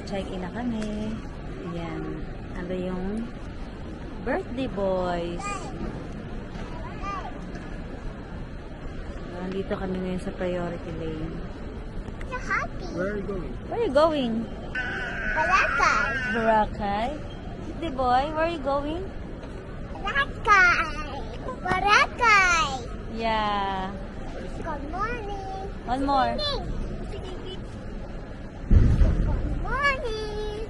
Nag-check-in na kami. Ayan. Ano yung birthday boys. Nandito kami ngayon sa priority lane. You're happy. Where are you going? Where are you going? Boracay. Boracay? Birthday boy, where are you going? Boracay. Boracay. Yeah. Good morning. One more. Good morning.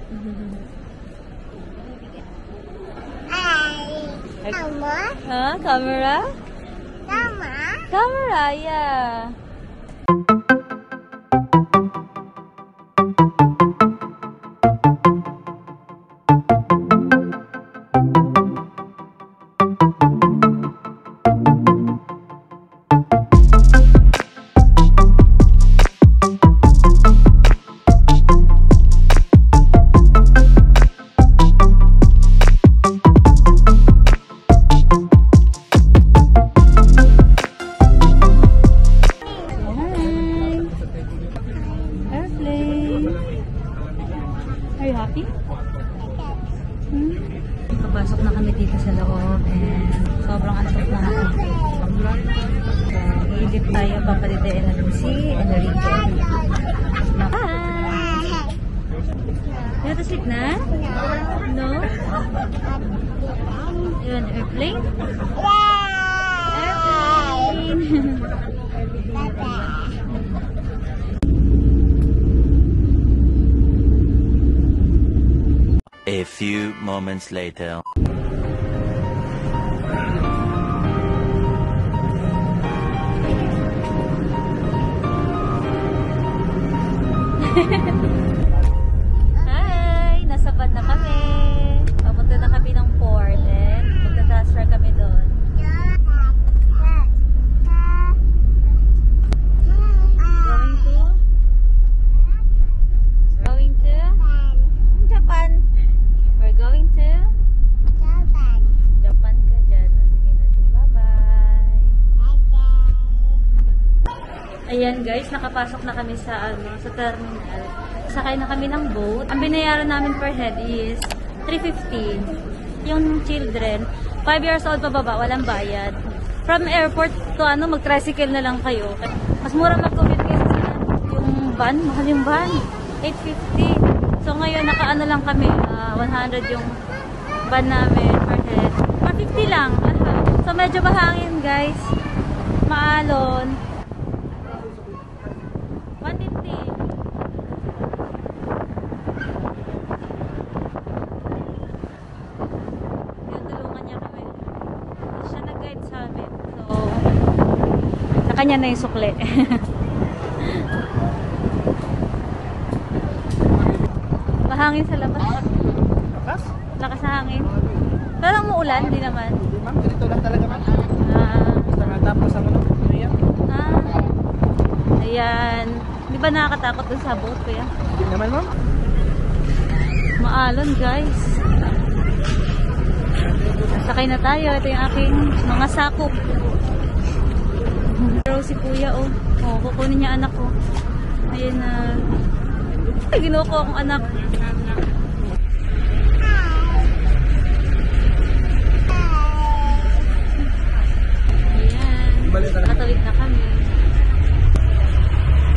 Hi. Mama. Huh? Camera? Mama. Camera, yeah. Are you happy? Kapasok na kami dito sa loob and sobrang antok na ako. Iilip tayo, papalitain natin si Enrique. Bye! You want to sleep na? No? You want airplane? Airplane! A few moments later. Hi! Nasa bad na kami. Papunta na kami ng port and magta-transfer kami doon. Going to Japan. We're going to Japan ka dyan. Sige natin, bye-bye. Ayan guys, nakapasok na kami sa sa terminal. Sakay na kami ng boat. Ang binayaran namin per head is 350. Yung children, 5 years old pababa, walang bayad. From airport to mag-tricycle na lang kayo. Mas mura mag-commute kasi yung van, mahal yung van. 850. So ngayon, naka lang kami, 100 yung van namin per head. 450 lang. So medyo mahangin guys. Maalon. 150. Tinutulungan niya kami. Siya nag-guide sa amin. So, sa kanya na yung sukle. Mahangin sa labas. Lakas? Lakas na hangin. Pero umuulan, hindi naman. Hindi ma'am, ganito lang talaga ma'am. Basta matapos ang Iyan. Ayan. Di ba nakakatakot dun sa boat ko yan? Hindi naman ma'am. Maalon guys. Nasakay na tayo. Ito yung aking mga sakop. Pero si kuya kukunin niya anak ko. Ayan na. Ginuha ko akong anak. Ayan. Nakatawid na kami.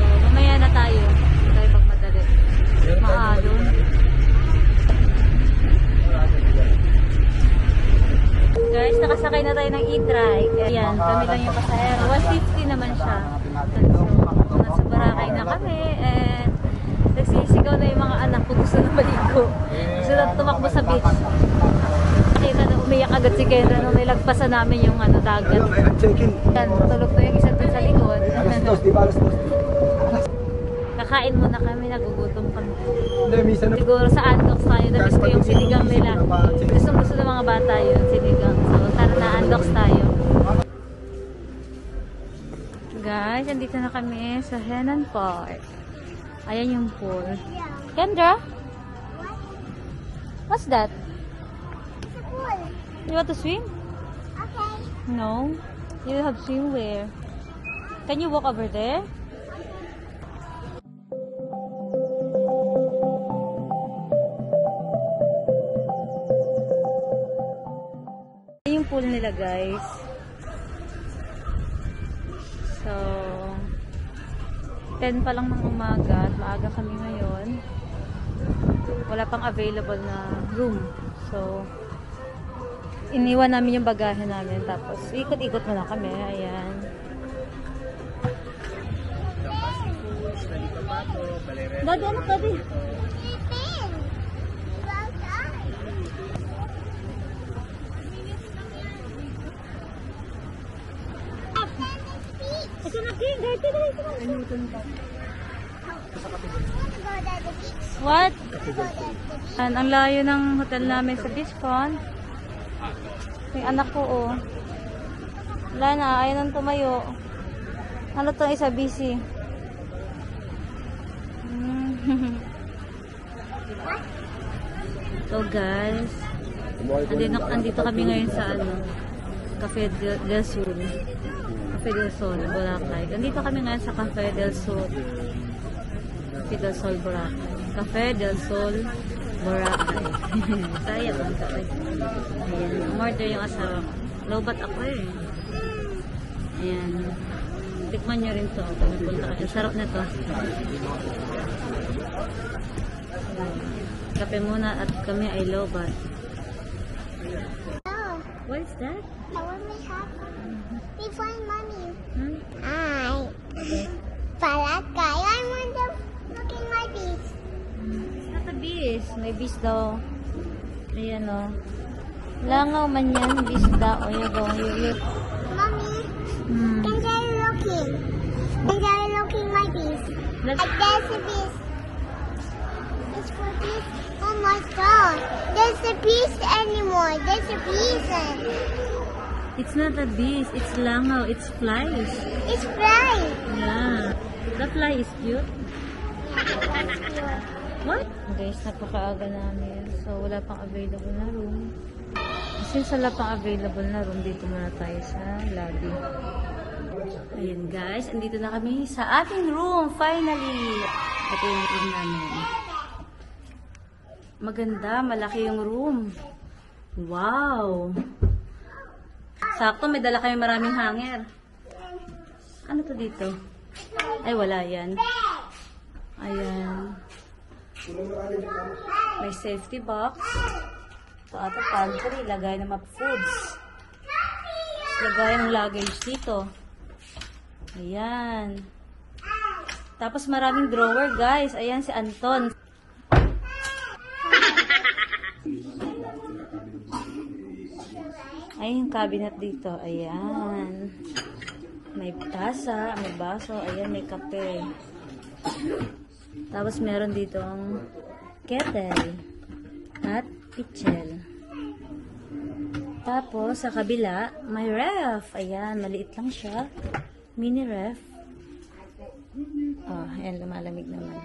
So, mamaya na tayo. Hindi tayo pagmadali. Maalon. Guys, nakasakay na tayo ng e-trike. Ayan, kami lang yung pasahero. 150 naman siya. So, nasa Boracay na kami. And nagsisigaw na yung mga anak ko. Gusto na maligo. Gusto na tumakbo sa beach. Nakita na umiyak agad si Kendra nung nilagpasan namin yung dagat. Yan, tulog na yung isa dun sa likod. Kakain muna kami, nagugutom kami. Siguro sa Andox tayo, nabis ko yung sinigang nila. Gusto ng mga bata yun, sinigang. So tara na, Andox tayo. Guys, andito na kami sa Henan Park. Ayan yung pool. Kendra? What's that? You want to swim? Okay. No. You have swimwear. Can you walk over there? Yung pool nila, guys. So, 10 pa lang ng umaga at maaga kami ngayon. Wala pang available na room. So, iniwan namin yung bagahe namin. Tapos, ikot-ikot muna kami. Ayan. Daddy, ano ka, Daddy? Ito na, King. Dito na. What? Ang layo ng hotel namin sa beach pond. Yung anak ko, oh. Wala na, ayaw nang tumayo. Ano to, isa busy. So guys, andito kami ngayon sa Cafe del Sol. Cafe del Sol, Boracay. Andito kami ngayon sa Cafe del Sol. Cafe del Sol, Boracay. Cafe del Sol, Boracay. Sayang lang kami. Ayan, umorder yung asawa ko. Lobat ako eh. Ayan. Tikman nyo rin to. Pumunta kayo. Sarap na to. Kape muna at kami ay lobat. Oh, What is that? I want my hat. We find mommy. Hmm? Palakay. I want to look in my beach. It's not a bees. May bees daw. Ayan o. Langaw man yan. Bees daw. O, you go. You look. Mommy, Hmm. can I looking? Can I looking my beach? Let's- There's a beach. It's for beach. Oh my god. There's a beach anymore. There's a beach. It's not a bees. It's langaw. It's flies. It's flying. Yeah. The fly is cute. What? Guys, napakaaga namin. So, wala pang available na room. Since wala pang available na room, dito muna tayo sa lobby. Ayan guys, andito na kami sa ating room. Finally! Ito yung room namin. Maganda, malaki yung room. Wow! Sakto, may dala kami maraming hanger. Ano to dito? Ay, wala yan. Ayan. May safety box. Ito ata pantry. Lagay ng mga foods. Lagay ng luggage dito. Ayan. Tapos maraming drawer, guys. Ayan si Anton. Ay, yung cabinet dito. Ayan. May tasa, may baso. Ayan, may kape. Tapos meron ditong kettle at pitchel. Tapos sa kabila, may ref. Ayan, maliit lang siya. Mini ref. Oh, ayan, lumalamig naman.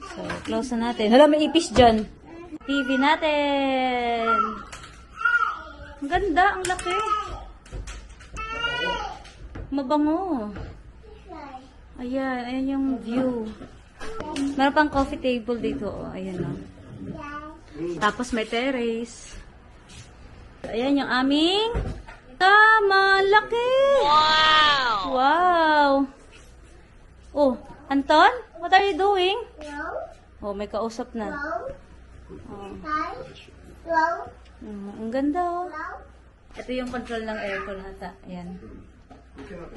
So, close na natin. Hala, may ipis dyan. TV natin. Ang ganda, ang laki. Mabango. Ayan, ayan yung view. Meron pang coffee table dito. Oh, ayan o. Tapos may terrace. Ayan yung aming kama. Laki! Wow! Wow! Oh, Anton? What are you doing? Row, Oh, may kausap na. row, Oh. five, row, Ang ganda oh. row. Ito yung control ng aircon hata. Ayan.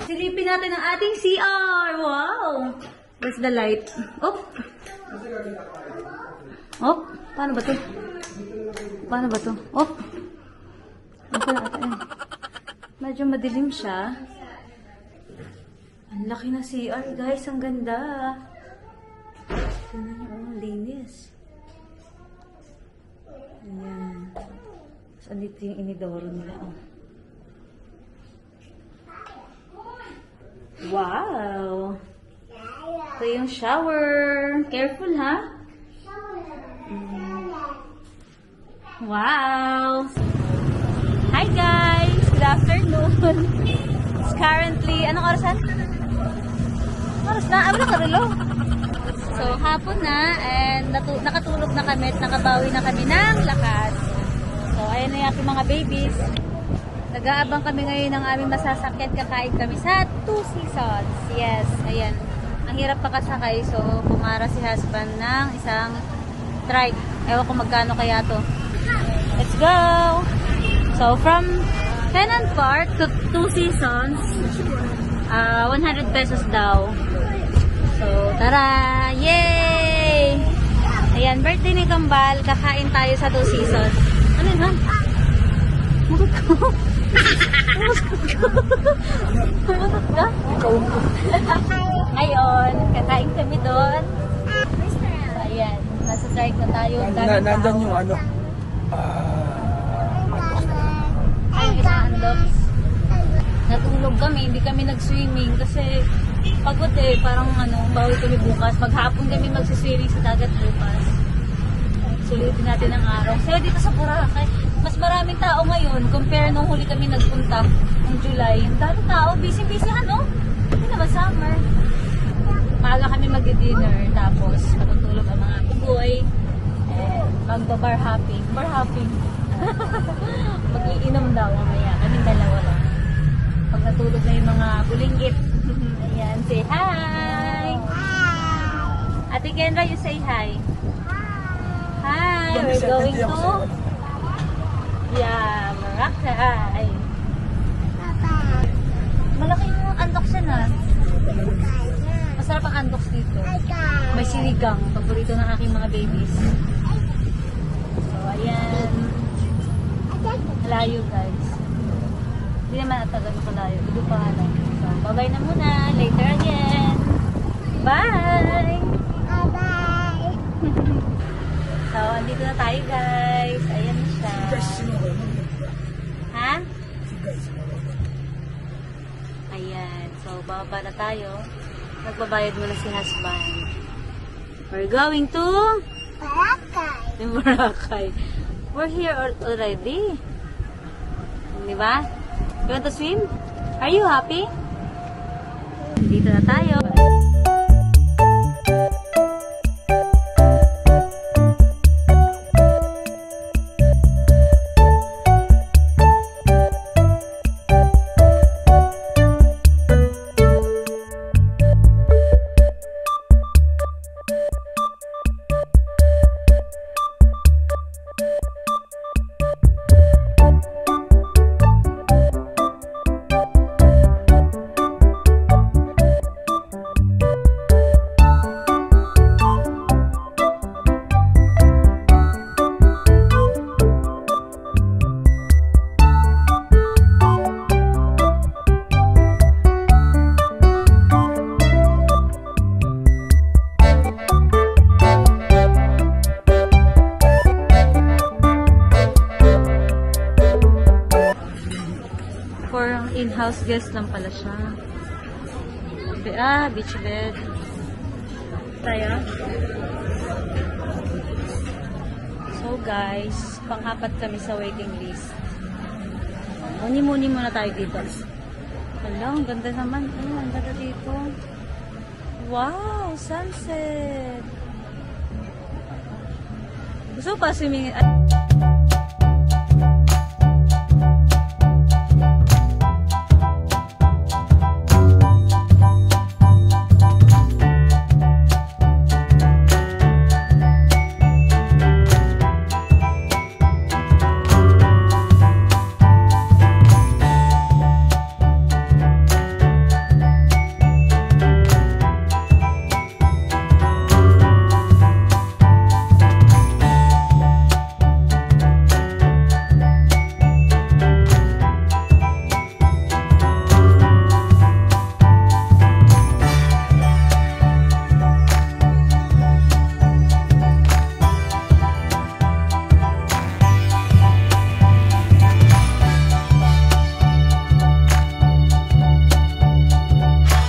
Silipin natin ang ating CR. Wow! Where's the light? Oh! Oh! Paano ba to? Paano ba to? Oh! Ano pala ata yan? Medyo madilim siya. Ang laki na CR, guys. Ang ganda. Tingnan niyo, oh, linis. Ayan. So, andito yung inidoro nila, oh. Wow! Ito yung shower. Careful, ha? Wow! Hi, guys! Good afternoon! It's currently, anong orasan? Oras na? Wala ka relo. So, hapon na and nakatulog na kami at nakabawi na kami ng lakas. So, ayan na yung aking mga babies. Nag-aabang kami ngayon ng aming masasakyan. Kakain kami sa Two Seasons. Yes, ayan. Ang hirap pakasakay. So, pumara si husband ng isang trike. Ewan ko magkano kaya to. Let's go! So, from Tenant Park to Two Seasons, 100 pesos daw. So, tara! Yay! Ayan, birthday ni Kambal. Kakain tayo sa Two Seasons. Ano yun, ha? Mutot ko. Mutot ka? Ngayon, kakain kami doon. So, ayan, nasa trike na tayo. Nandyan yung ano. Ay, isang undogs. Natulog kami, hindi kami nag-swimming kasi pagod eh, parang bawi kami bukas. Maghapon kami magsiswimming sa dagat bukas. Sulitin natin ang araw. So dito sa Boracay, mas maraming tao ngayon compare nung huli kami nagpunta ng July. Ang dami tao, busy-busy Hindi naman summer. Maaga kami mag-dinner, tapos matutulog ang mga kuboy. Magbabar hopping. Bar hopping. Mag-iinom daw mamaya. Kaming dalawa lang. Pag natulog na yung mga bulinggit. Ayan, say hi! Ate Kendra, you say hi. Hi! We're going to Boracay. Malaki yung andoks na. Masarap ang andoks dito. May sinigang. Paborito ng aking mga babies. So, ayan. Layo, guys. Hindi naman atagal ko layo. Ito pa lang. So, bye-bye na muna. Later again. Bye! Bye-bye. So, andito na tayo, guys. Ayan na siya. Ha? Ayan. So, bababa na tayo. Magbabayad muna si husband. We're going to Boracay. Boracay. We're here already. Di ba? You want to swim? Are you happy? Dito na tayo. For in-house guest lang pala siya. Beach bed. Tayo. So guys, pang-apat kami sa waiting list. Muni-muni muna tayo dito. Hala, ang ganda naman. Ang ganda dito. Wow, sunset. Gusto pa swimming.